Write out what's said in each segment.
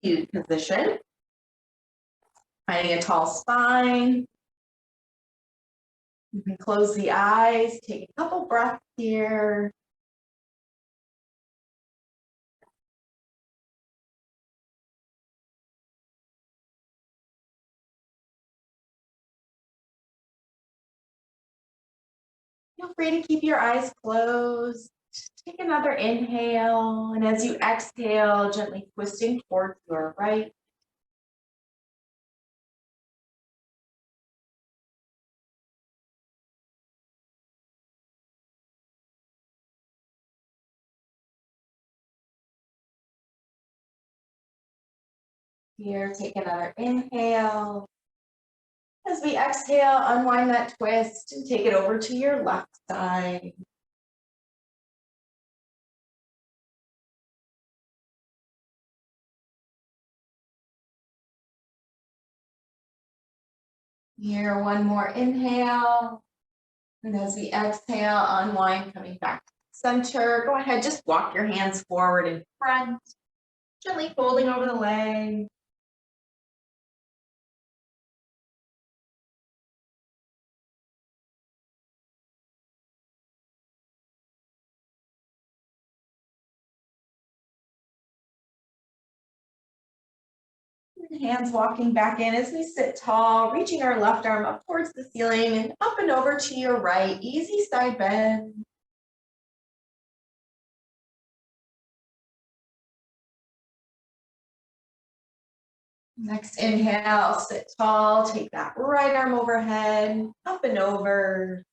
seated position. Finding a tall spine. You can close the eyes, take a couple breaths here. Feel free to keep your eyes closed. Take another inhale, and as you exhale, gently twisting towards your right. Here, take another inhale. As we exhale, unwind that twist and take it over to your left side. Here, one more inhale. And as we exhale, unwind, coming back to the center. Go ahead, just walk your hands forward in front, gently folding over the leg. Hands walking back in as we sit tall, reaching our left arm up towards the ceiling and up and over to your right. Easy side bend. Next inhale, sit tall, take that right arm overhead, up and over.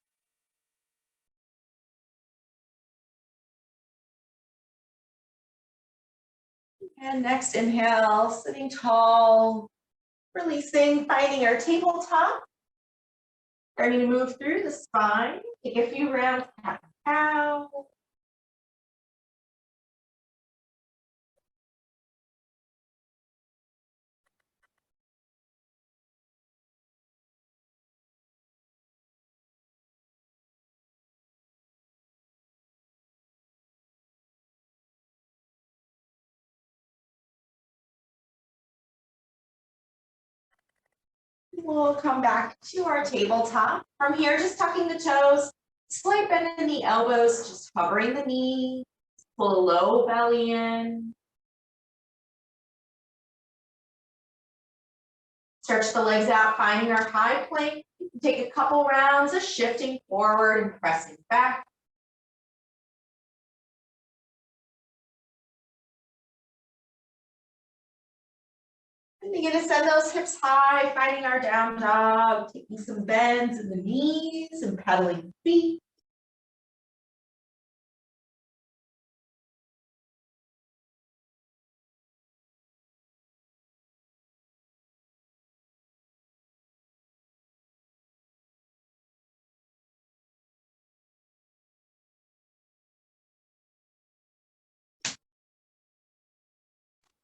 And next inhale, sitting tall, releasing, finding our tabletop. Starting to move through the spine. Take a few rounds, cat and cow. We'll come back to our tabletop. From here, just tucking the toes, slight bend in the elbows, just hovering the knee. Pull a low belly in. Stretch the legs out, finding our high plank. Take a couple rounds of shifting forward and pressing back. And begin to send those hips high, finding our down dog, taking some bends in the knees and pedaling the feet.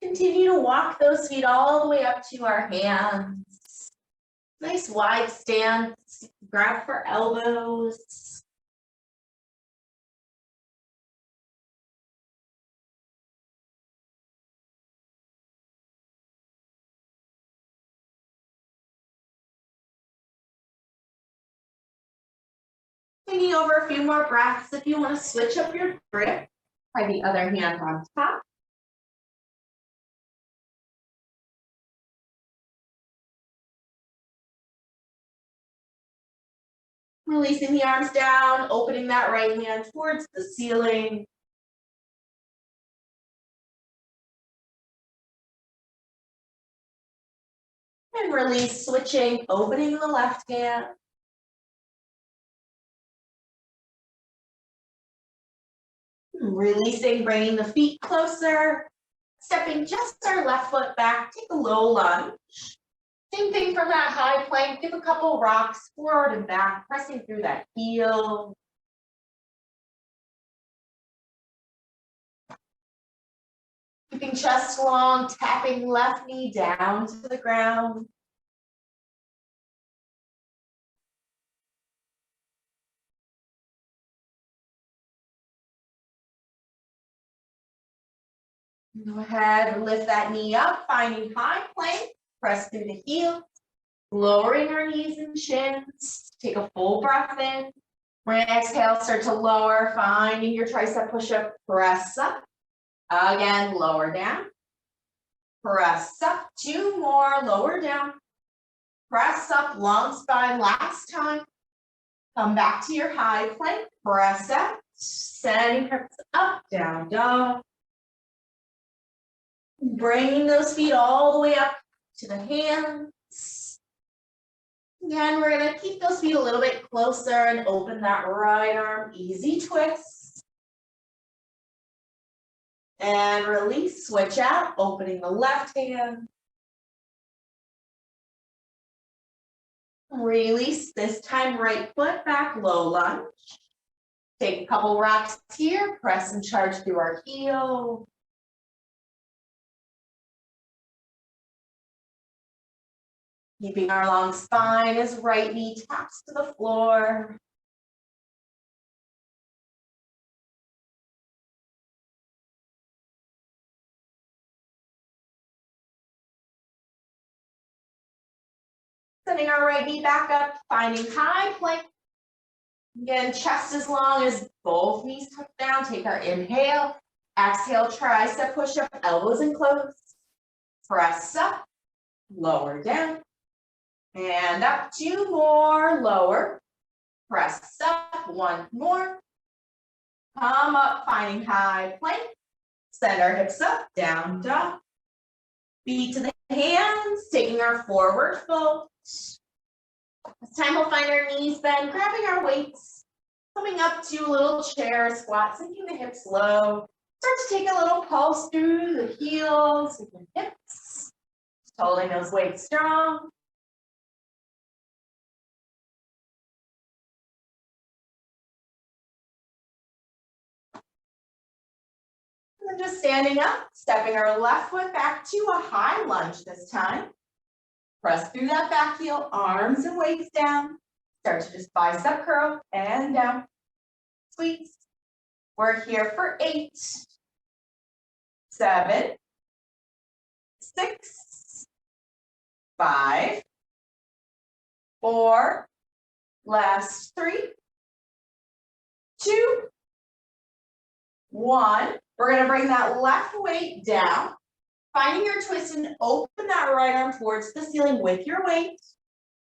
Continue to walk those feet all the way up to our hands. Nice wide stance. Grab for elbows. Taking over a few more breaths. If you want to switch up your grip, try the other hand on top. Releasing the arms down, opening that right hand towards the ceiling. And release, switching, opening the left hand. Releasing, bringing the feet closer. Stepping just our left foot back, take a low lunge. Same thing from that high plank, give a couple rocks forward and back, pressing through that heel. Keeping chest long, tapping left knee down to the ground. Go ahead and lift that knee up, finding high plank, press through the heels, lowering our knees and shins. Take a full breath in. When exhale, start to lower, finding your tricep push-up, press up. Again, lower down. Press up, 2 more, lower down. Press up, long spine, last time. Come back to your high plank, press up, sending hips up, down dog. Bringing those feet all the way up to the hands. Again, we're gonna keep those feet a little bit closer and open that right arm, easy twist. And release, switch out, opening the left hand. Release, this time right foot back, low lunge. Take a couple rocks here, press and charge through our heel. Keeping our long spine as right knee taps to the floor. Sending our right knee back up, finding high plank. Again, chest as long as both knees tuck down. Take our inhale. Exhale, tricep push-up, elbows in close. Press up, lower down. And up, 2 more, lower. Press up, 1 more. Come up, finding high plank. Send our hips up, down dog. Feet to the hands, taking our forward fold. This time we'll find our knees bend, grabbing our weights, coming up to a little chair squat, sinking the hips low. Start to take a little pulse through the heels, the hips, just holding those weights strong. And then just standing up, stepping our left foot back to a high lunge this time. Press through that back heel, arms and weights down. Start to just bicep curl and down. Squeeze. We're here for 8, 7, 6, 5, 4, last 3, 2, 1. We're going to bring that left weight down. Finding your twist and open that right arm towards the ceiling with your weight.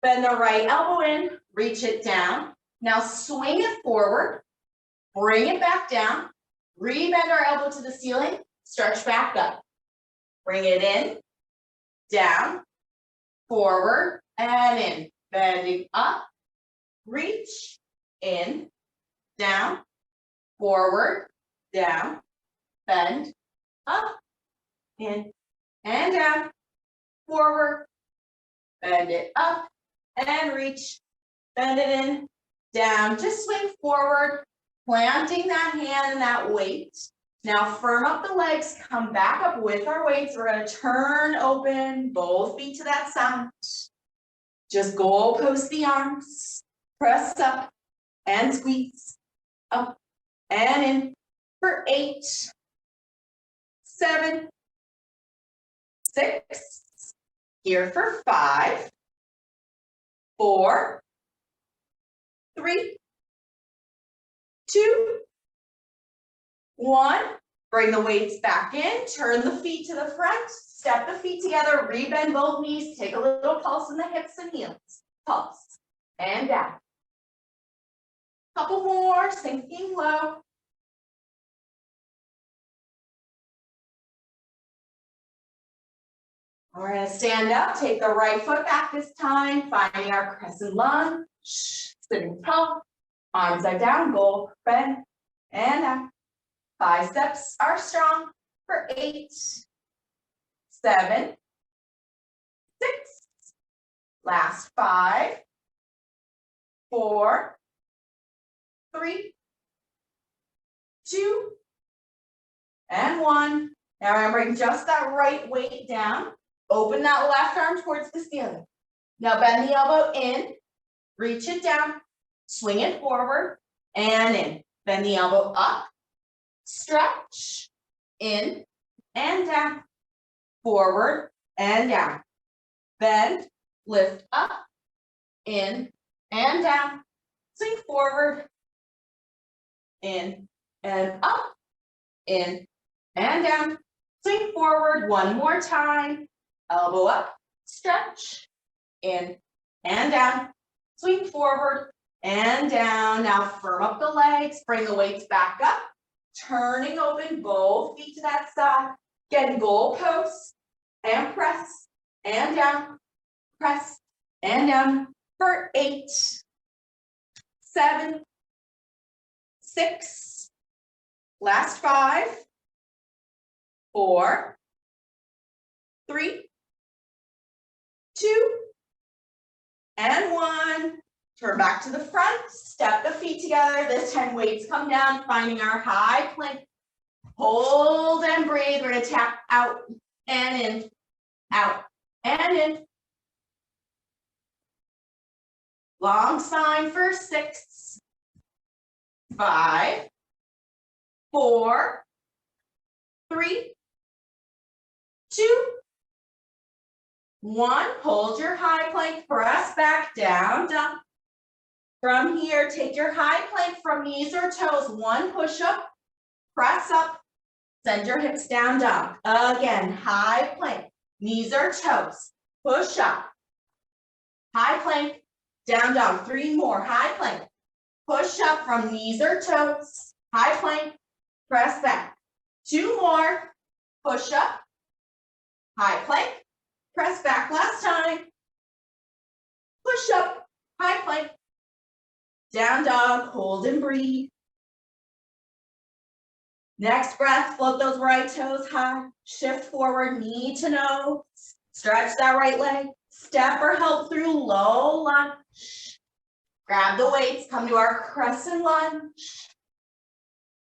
Bend the right elbow in, reach it down. Now swing it forward, bring it back down, re-bend our elbow to the ceiling, stretch back up. Bring it in, down, forward, and in. Bending up, reach, in, down, forward, down, bend, up, in, and down, forward, bend it up, and reach, bend it in, down, just swing forward, planting that hand and that weight. Now firm up the legs, come back up with our weights. We're going to turn open, both feet to that sound. Just goalpost the arms, press up and squeeze, up and in for 8, 7, 6, here for 5, 4, 3, 2, 1. Bring the weights back in, turn the feet to the front, step the feet together, rebend both knees, take a little pulse in the hips and heels. Pulse, and down. Couple more, sinking low. We're going to stand up, take the right foot back this time, finding our crescent lunge, sitting tall, arms are down, goal, bend, and out. Biceps are strong for 8, 7, 6, last 5, 4, 3, 2, and 1. Now we're going to bring just that right weight down. Open that left arm towards the ceiling. Now bend the elbow in, reach it down, swing it forward, and in. Bend the elbow up, stretch, in, and down, forward and down, bend, lift up, in and down, swing forward, in and up, in and down, swing forward one more time, elbow up, stretch, in and down, swing forward and down. Now firm up the legs, bring the weights back up, turning open both feet to that side, getting goal posts and press and down, press and down for 8, 7, 6, last 5, 4, 3, 2, and 1. Turn back to the front, step the feet together. This time weights come down, finding our high plank. Hold and breathe. We're going to tap out and in, out and in. Long spine for 6, 5, 4, 3, 2, 1. Hold your high plank, press back down, down. From here, take your high plank from knees or toes. 1 push up, press up, send your hips down, dog. Again, high plank, knees or toes, push up, high plank, down dog. 3 more, high plank, push up from knees or toes, high plank, press back. 2 more, push up, high plank, press back. Last time, push up, high plank, down dog, hold and breathe. Next breath, float those right toes high, shift forward, knee to nose, stretch that right leg, step or help through low lunge. Grab the weights, come to our crescent lunge.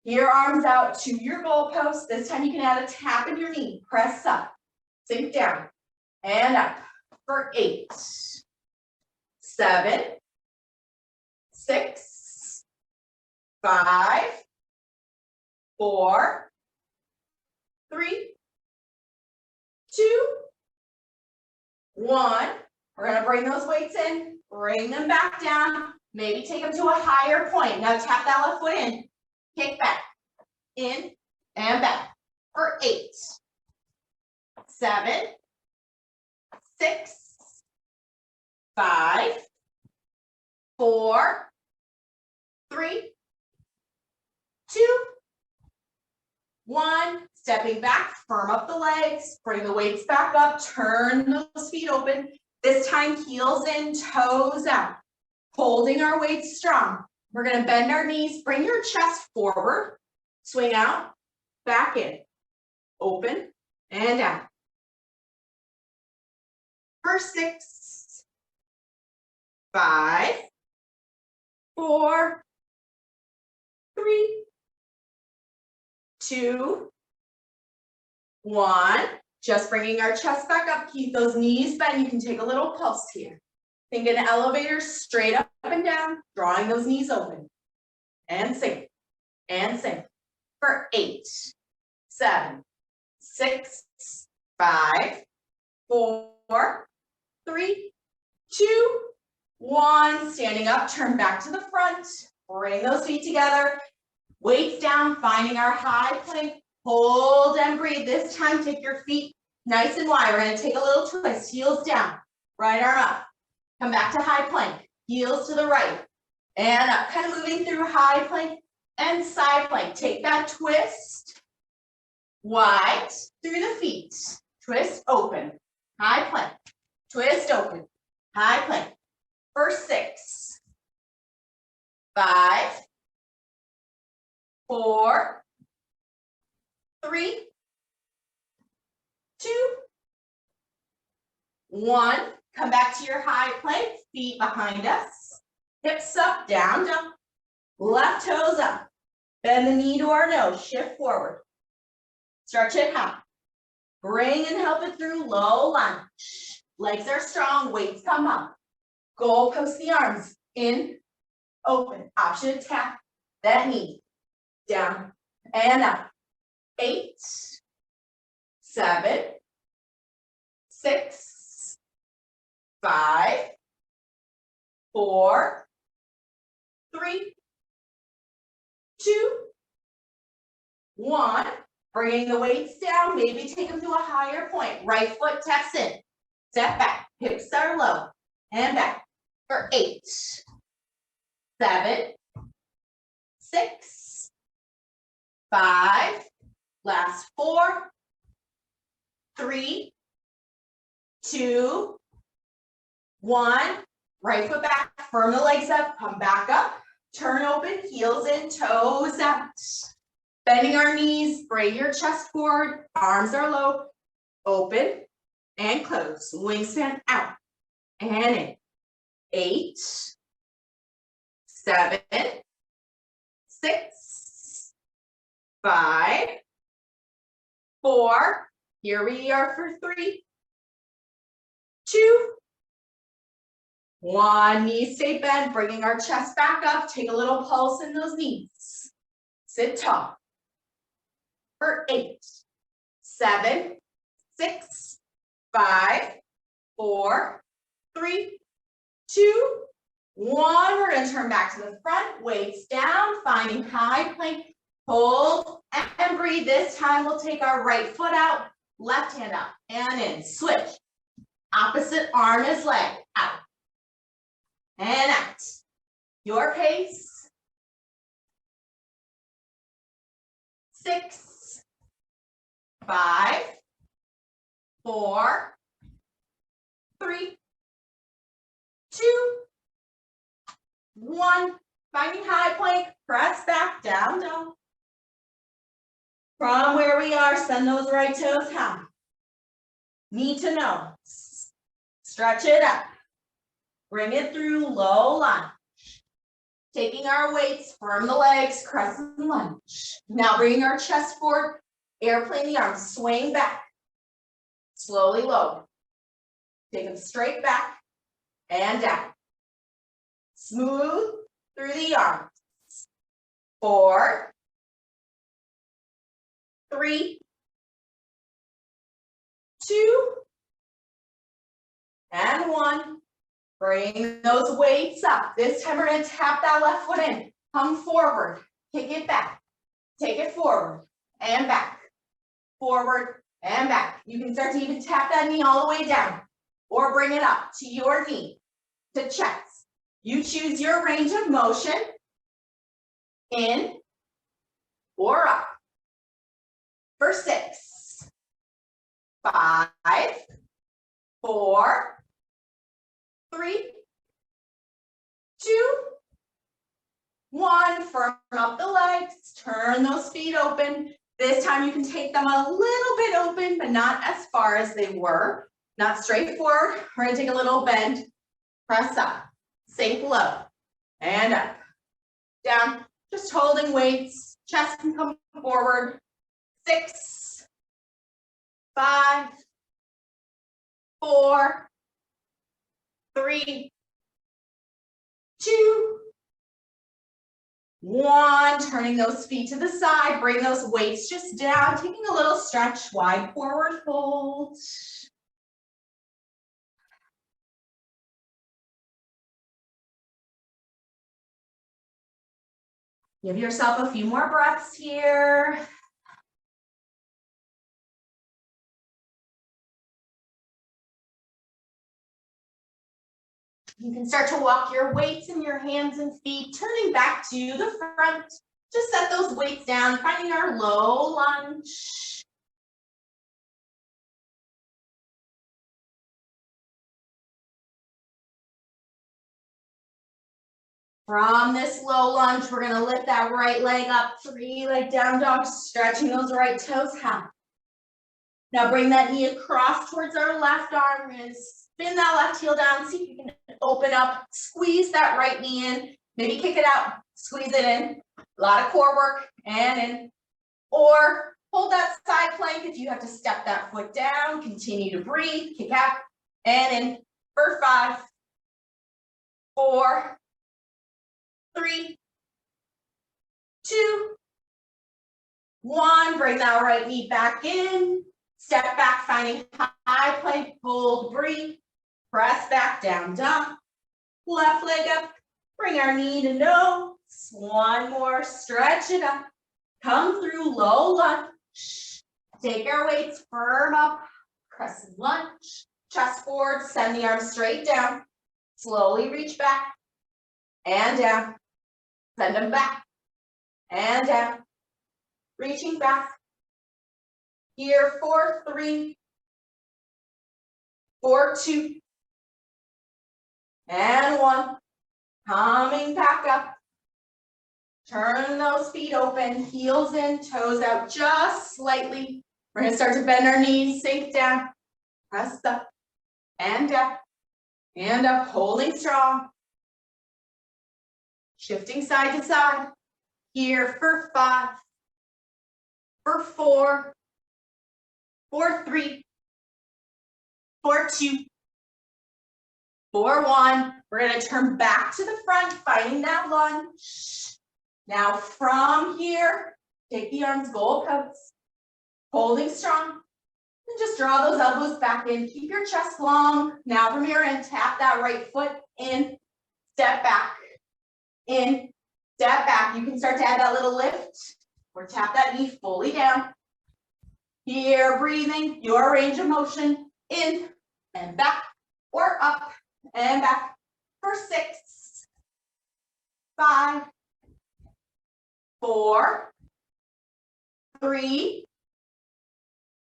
Your arms out to your goalpost. This time you can add a tap in your knee, press up, sink down, and up for 8, 7, 6, 5, 4, 3, 2, 1. We're going to bring those weights in, bring them back down, maybe take them to a higher point. Now tap that left foot in, kick back, in and back for 8, 7, 6, 5, 4, 3, 2, 1. Stepping back, firm up the legs, bring the weights back up, turn those feet open. This time, heels in, toes out, holding our weights strong. We're going to bend our knees, bring your chest forward, swing out, back in, open, and out. For 6, 5, 4, 3, 2, 1. Just bringing our chest back up. Keep those knees bent. You can take a little pulse here. Think an elevator straight up and down, drawing those knees open. And sink. And sink. For 8, 7, 6, 5, 4, 3, 2, 1. Standing up, turn back to the front. Bring those feet together. Weights down, finding our high plank. Hold and breathe. This time, take your feet nice and wide. We're going to take a little twist. Heels down, right arm up. Come back to high plank. Heels to the right and up. Kind of moving through high plank and side plank. Take that twist. Wide through the feet. Twist open. High plank. Twist open. High plank. For 6, 5, 4, 3, 2, 1. Come back to your high plank, feet behind us, hips up, down, down, left toes up, bend the knee to our nose, shift forward, stretch it high, bring and help it through low lunge, legs are strong, weights come up, goal post the arms, in, open, option tap, that knee, down and up, 8, 7, 6, 5, 4, 3, 2, 1. Bringing the weights down, maybe take them to a higher point. Right foot taps in. Step back, hips are low, and back for 8, 7, 6, 5, last 4, 3, 2, 1. Right foot back, firm the legs up, come back up, turn open, heels in, toes out. Bending our knees, bring your chest forward, arms are low, open and close. Wingspan out and in. 8, 7, 6, 5, 4. Here we are for 3, 2, 1. Knees stay bent, bringing our chest back up. Take a little pulse in those knees. Sit tall. For 8, 7, 6, 5, 4, 3, 2, 1. We're going to turn back to the front, weights down, finding high plank. Hold and breathe. This time we'll take our right foot out, left hand up and in. Switch. Opposite arm is leg. Out and out. Your pace. 6, 5, 4, 3, 2, 1. Finding high plank, press back, down dog. From where we are, send those right toes high. Knee to nose. Stretch it up. Bring it through, low lunge. Taking our weights, firm the legs, crescent lunge. Now bringing our chest forward, airplane the arms, swing back. Slowly lower. Take them straight back and down. Smooth through the arms. 4, 3, 2, and 1. Bring those weights up. This time we're going to tap that left foot in. Come forward. Kick it back. Take it forward and back. Forward and back. You can start to even tap that knee all the way down or bring it up to your knee, to chest. You choose your range of motion, in or up. For 6, 5, 4, 3, 2, 1. Firm up the legs, turn those feet open. This time you can take them a little bit open, but not as far as they were. Not straight forward. We're going to take a little bend. Press up. Sink low. And up. Down. Just holding weights. Chest can come forward. 6, 5, 4, 3, 2, 1. Turning those feet to the side. Bring those weights just down. Taking a little stretch. Wide forward fold. Give yourself a few more breaths here. You can start to walk your weights in your hands and feet, turning back to the front. Just set those weights down, finding our low lunge. From this low lunge, we're going to lift that right leg up, 3-leg down dog, stretching those right toes high. Now bring that knee across towards our left arm. We're going to spin that left heel down. See if you can open up, squeeze that right knee in. Maybe kick it out, squeeze it in. A lot of core work and in. Or hold that side plank if you have to step that foot down. Continue to breathe, kick out and in for 5, 4, 3, 2, 1. Bring that right knee back in. Step back, finding high plank, hold, breathe. Press back, down dog. Left leg up, bring our knee to nose. One more, stretch it up. Come through, low lunge. Take our weights firm up. Crescent lunge. Chest forward, send the arms straight down. Slowly reach back and down. Send them back and down. Reaching back. Here for 3, 4, 2, and 1. Coming back up. Turn those feet open, heels in, toes out just slightly. We're going to start to bend our knees, sink down, press up, and up, holding strong. Shifting side to side. Here for 5, for 4, for 3, for 2, for 1. We're going to turn back to the front, finding that lunge. Now from here, take the arms goalposts, holding strong, and just draw those elbows back in. Keep your chest long. Now from here, and tap that right foot in, step back, in, step back. You can start to add that little lift, or tap that knee fully down. Here, breathing, your range of motion, in and back, or up and back, for 6, 5, 4, 3,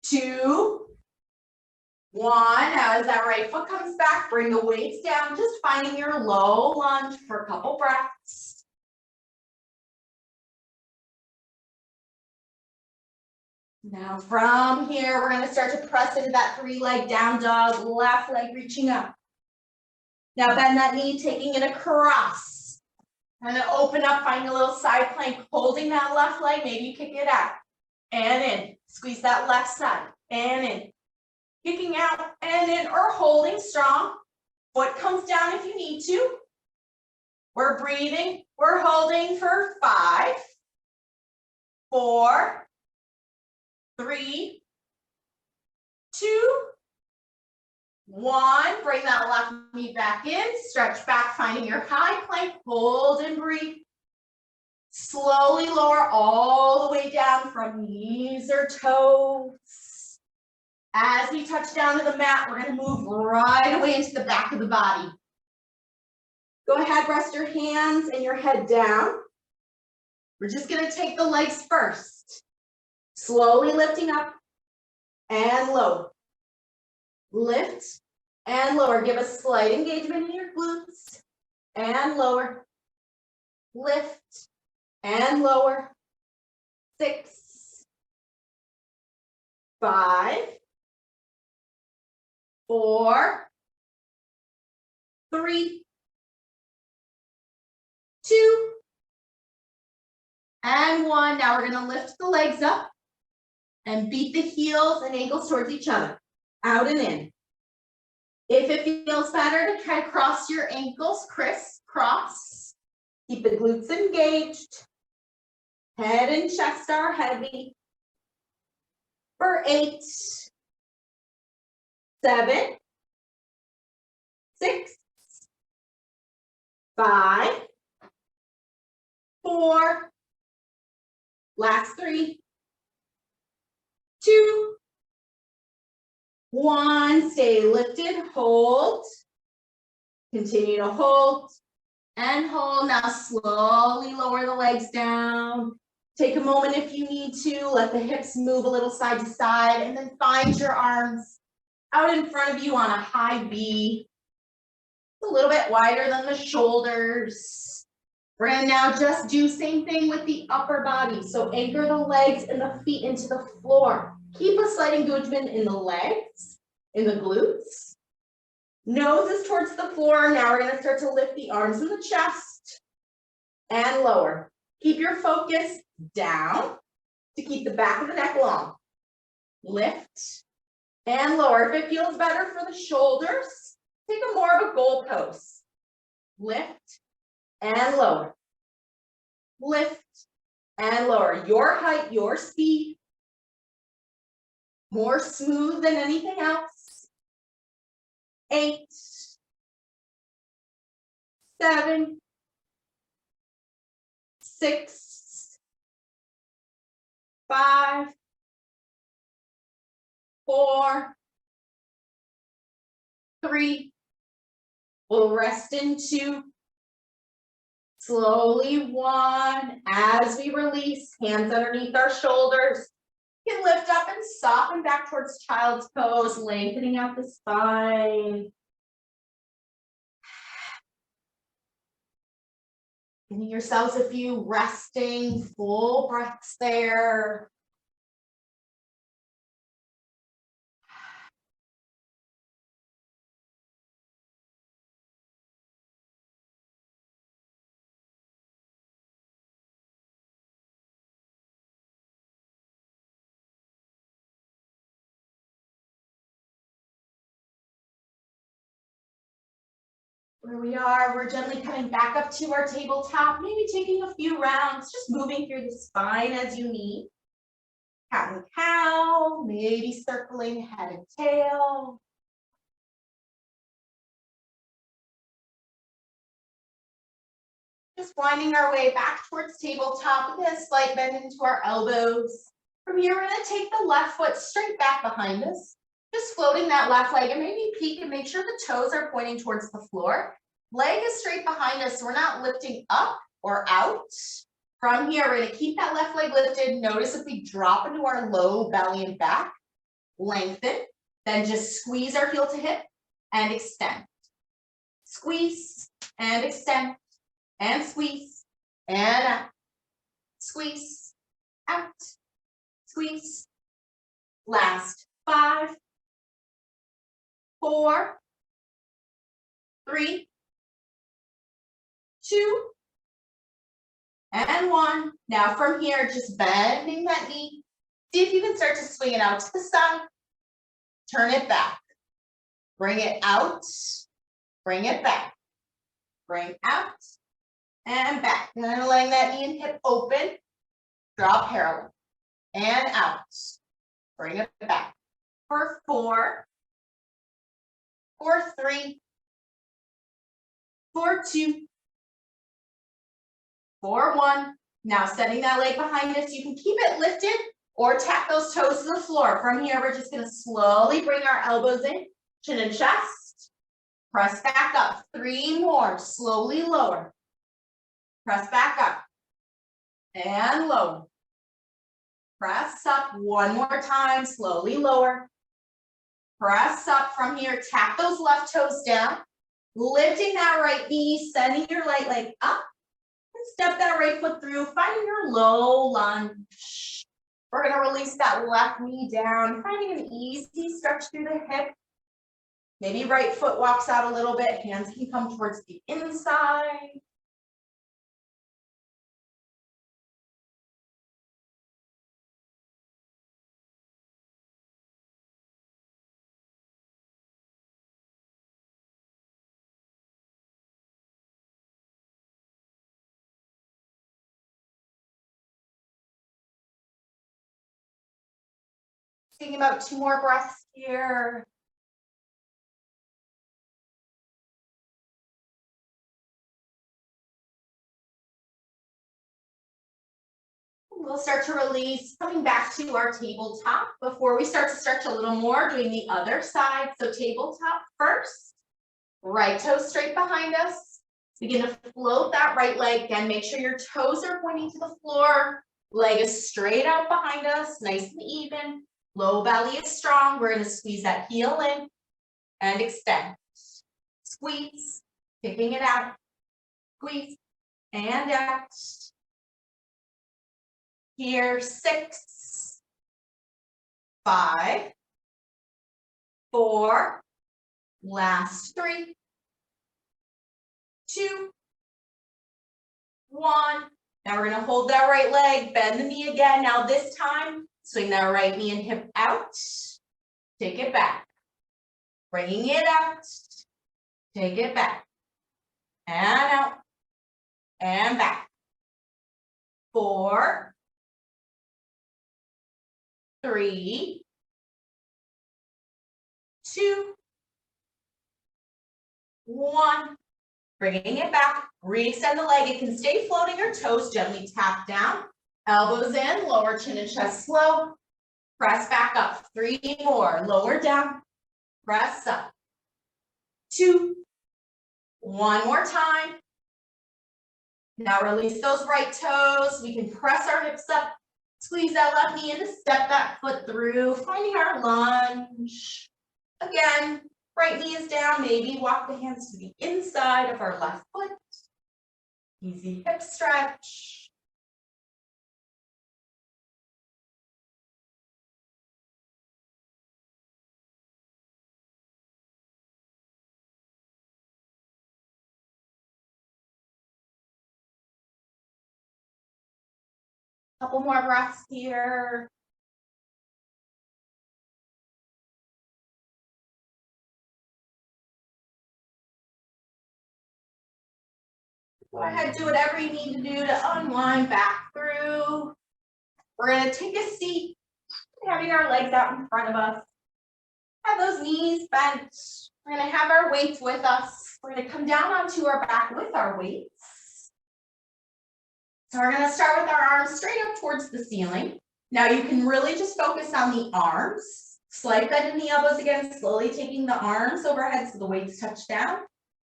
2, 1. Now as that right foot comes back, bring the weights down, just finding your low lunge for a couple breaths. Now from here, we're going to start to press into that 3-leg down dog, left leg reaching up. Now bend that knee, taking it across. And then open up, finding a little side plank, holding that left leg, maybe you kick it out. And in, squeeze that left side, and in. Kicking out, and in, or holding strong. Foot comes down if you need to. We're breathing, we're holding for 5, 4, 3, 2, 1. Bring that left knee back in, stretch back, finding your high plank, hold and breathe. Slowly lower all the way down from knees or toes. As we touch down to the mat, we're going to move right away into the back of the body. Go ahead, rest your hands and your head down. We're just going to take the legs first. Slowly lifting up and lower. Lift and lower. Give a slight engagement in your glutes and lower. Lift and lower. 6, 5, 4, 3, 2, and 1. Now we're going to lift the legs up and beat the heels and ankles towards each other. Out and in. If it feels better to try to cross your ankles, crisscross. Keep the glutes engaged. Head and chest are heavy. For 8, 7, 6, 5, 4, last 3, 2, 1, stay lifted, hold, continue to hold, and hold. Now slowly lower the legs down. Take a moment if you need to, let the hips move a little side to side, and then find your arms out in front of you on a high V. It's a little bit wider than the shoulders. We're going to now just do same thing with the upper body. So anchor the legs and the feet into the floor. Keep a slight engagement in the legs, in the glutes. Nose is towards the floor. Now we're going to start to lift the arms and the chest and lower. Keep your focus down to keep the back of the neck long. Lift and lower. If it feels better for the shoulders, take a more of a goalpost. Lift and lower. Lift and lower. Your height, your speed. More smooth than anything else. 8, 7, 6, 5, 4, 3. We'll rest in 2. Slowly 1. As we release, hands underneath our shoulders. You can lift up and soften back towards child's pose, lengthening out the spine. Giving yourselves a few resting, full breaths there. Where we are, we're gently coming back up to our tabletop, maybe taking a few rounds, just moving through the spine as you need. Cat and cow, maybe circling head and tail. Just winding our way back towards tabletop with a slight bend into our elbows. From here, we're going to take the left foot straight back behind us. Just floating that left leg and maybe peek and make sure the toes are pointing towards the floor. Leg is straight behind us, so we're not lifting up or out. From here, we're going to keep that left leg lifted. Notice if we drop into our low belly and back, lengthen, then just squeeze our heel to hip and extend. Squeeze and extend and squeeze and out. Squeeze, out, squeeze. Last 5, 4, 3, 2, and 1. Now from here, just bending that knee. See if you can start to swing it out to the side. Turn it back. Bring it out. Bring it back. Bring out and back. And then letting that knee and hip open. Draw parallel. And out. Bring it back. For 4, for 3, for 2, for 1. Now setting that leg behind us, you can keep it lifted or tap those toes to the floor. From here, we're just going to slowly bring our elbows in, chin and chest. Press back up. 3 more. Slowly lower. Press back up. And lower. Press up. 1 more time. Slowly lower. Press up. From here, tap those left toes down. Lifting that right knee, sending your right leg up. And step that right foot through, finding your low lunge. We're going to release that left knee down, finding an easy stretch through the hip. Maybe right foot walks out a little bit. Hands can come towards the inside. Thinking about 2 more breaths here. We'll start to release, coming back to our tabletop. Before we start to stretch a little more, doing the other side. So tabletop first, right toe straight behind us. Begin to float that right leg. Again, make sure your toes are pointing to the floor. Leg is straight out behind us, nice and even. Low belly is strong. We're going to squeeze that heel in and extend. Squeeze, kicking it out. Squeeze and out. Here, 6, 5, 4, last 3, 2, 1. Now we're going to hold that right leg, bend the knee again. Now this time, swing that right knee and hip out. Take it back. Bringing it out. Take it back. And out. And back. 4, 3, 2, 1. Bringing it back, re-extend the leg. It can stay floating or toes, gently tap down. Elbows in, lower chin and chest slow. Press back up, 3 more, lower down, press up. 2, 1 more time. Now release those right toes. We can press our hips up, squeeze that left knee in to step that foot through, finding our lunge. Again, right knee is down, maybe walk the hands to the inside of our left foot. Easy hip stretch. Couple more breaths here. Go ahead, do whatever you need to do to unwind back through. We're going to take a seat, having our legs out in front of us. Have those knees bent. We're going to have our weights with us. We're going to come down onto our back with our weights. So we're going to start with our arms straight up towards the ceiling. Now you can really just focus on the arms. Slight bend in the elbows again, slowly taking the arms overhead so the weights touch down.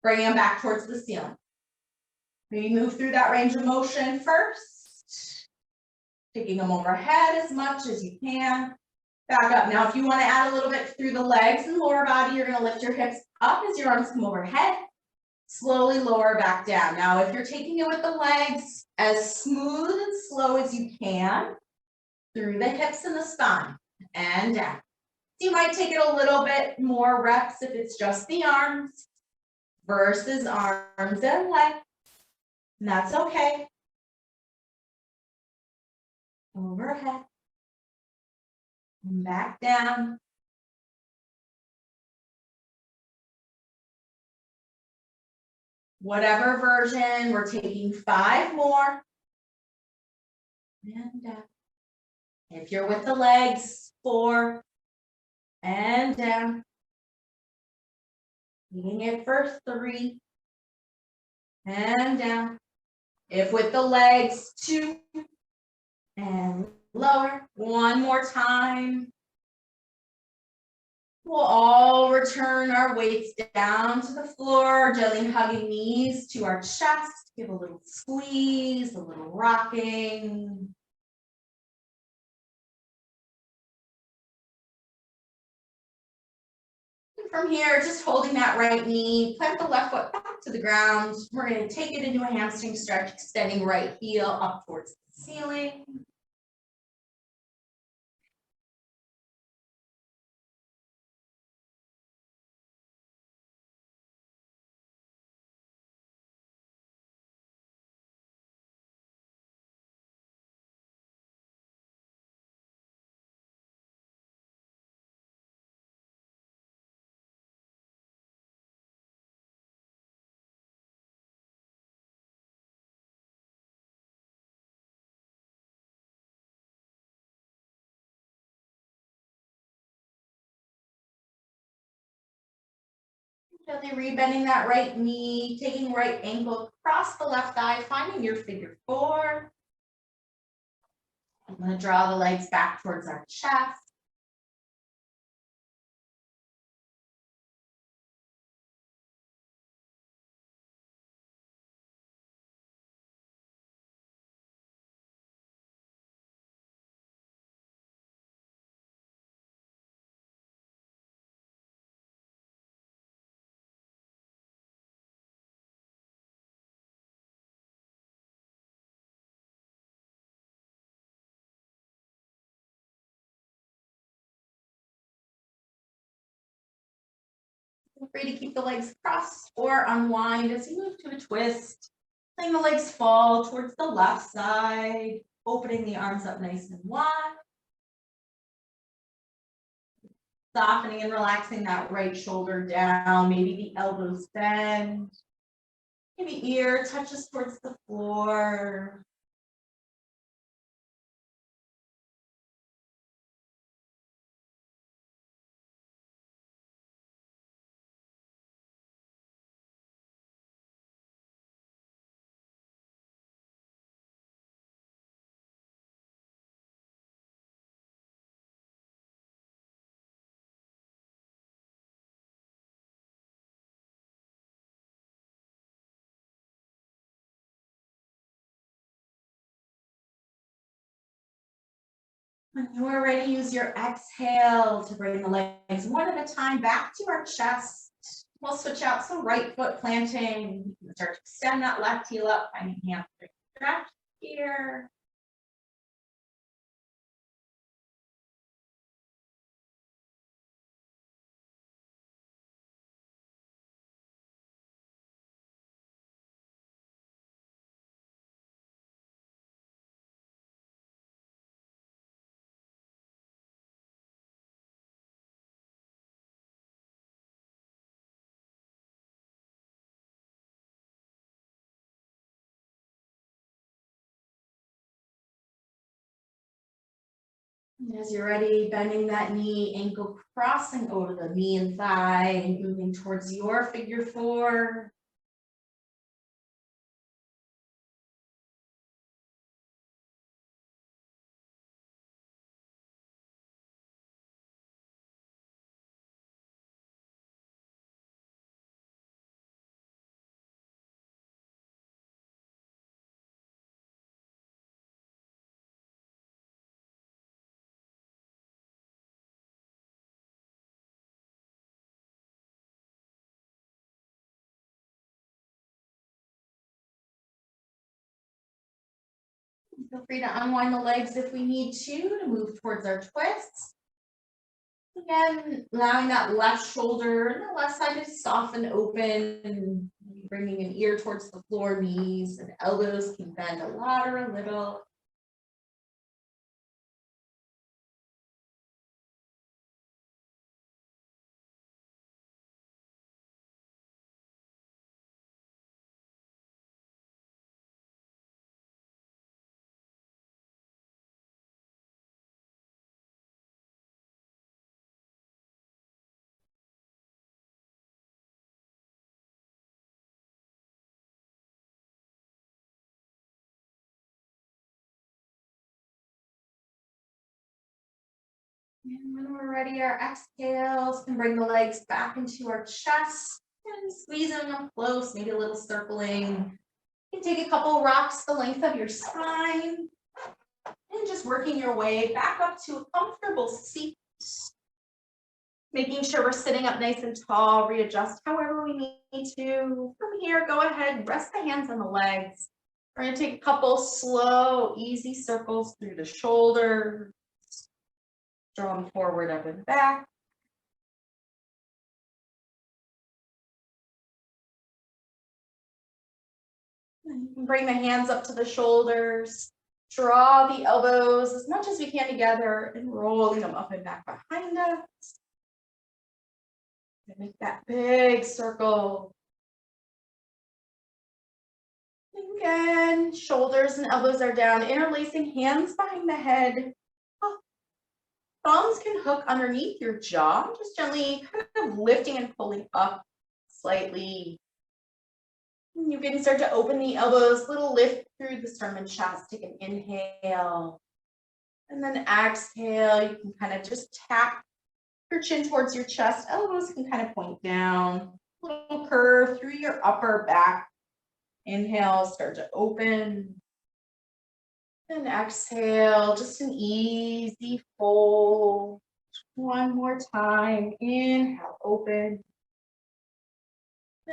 Bringing them back towards the ceiling. Maybe move through that range of motion first. Taking them overhead as much as you can. Back up. Now, if you want to add a little bit through the legs and lower body, you're going to lift your hips up as your arms come overhead. Slowly lower back down. Now, if you're taking it with the legs, as smooth and slow as you can, through the hips and the spine, and down. So you might take it a little bit more reps if it's just the arms versus arms and legs. And that's okay. Overhead. And back down. Whatever version, we're taking 5 more. And down. If you're with the legs, 4. And down. Leading it for 3. And down. If with the legs, 2. And lower. 1 more time. We'll all return our weights down to the floor, gently hugging knees to our chest. Give a little squeeze, a little rocking. And from here, just holding that right knee, plant the left foot back to the ground. We're going to take it into a hamstring stretch, extending right heel up towards the ceiling. Gently rebending that right knee, taking right ankle across the left thigh, finding your figure 4. I'm going to draw the legs back towards our chest. Feel free to keep the legs crossed or unwind as you move to a twist. Letting the legs fall towards the left side, opening the arms up nice and wide. Softening and relaxing that right shoulder down, maybe the elbows bend. Maybe ear touches towards the floor. When you are ready, use your exhale to bring the legs one at a time back to our chest. We'll switch out, so right foot planting. You can start to extend that left heel up, finding hamstring stretch here. And as you're ready, bending that knee, ankle crossing over the knee and thigh, and moving towards your figure four. Feel free to unwind the legs if we need to move towards our twists. Again, allowing that left shoulder and the left side to soften open, bringing an ear towards the floor, knees and elbows can bend a lot or a little. And when we're ready, our exhales can bring the legs back into our chest and squeezing them close, maybe a little circling. You can take a couple rocks the length of your spine and just working your way back up to a comfortable seat. Making sure we're sitting up nice and tall, readjust however we need to. From here, go ahead, rest the hands on the legs. We're going to take a couple slow, easy circles through the shoulders. Draw them forward, up and back. And you can bring the hands up to the shoulders. Draw the elbows as much as we can together and rolling them up and back behind us. And make that big circle. Again, shoulders and elbows are down, interlacing hands behind the head. Thumbs can hook underneath your jaw, just gently kind of lifting and pulling up slightly. And you can start to open the elbows, little lift through the sternum and chest. Take an inhale. And then exhale, you can kind of just tap your chin towards your chest. Elbows can kind of point down. Little curve through your upper back. Inhale, start to open. And exhale, just an easy fold. One more time. Inhale, open.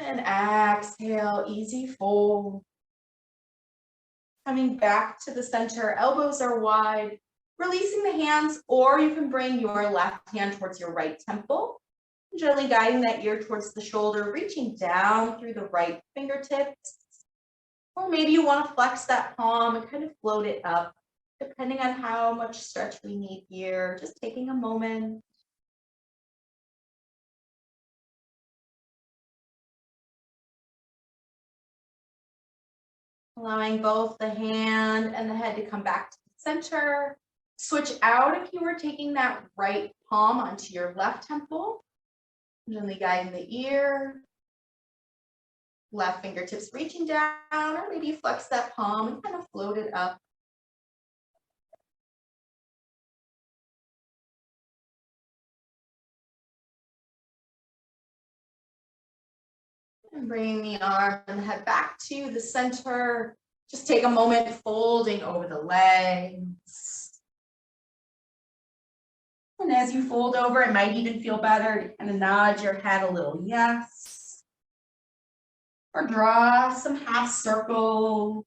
And exhale, easy fold. Coming back to the center, elbows are wide. Releasing the hands, or you can bring your left hand towards your right temple. Gently guiding that ear towards the shoulder, reaching down through the right fingertips. Or maybe you want to flex that palm and kind of float it up, depending on how much stretch we need here. Just taking a moment. Allowing both the hand and the head to come back to the center. Switch out if you were taking that right palm onto your left temple. Gently guiding the ear. Left fingertips reaching down, or maybe flex that palm and kind of float it up. And bringing the arm and the head back to the center. Just take a moment folding over the legs. And as you fold over, it might even feel better to kind of nod your head a little yes. Or draw some half circles.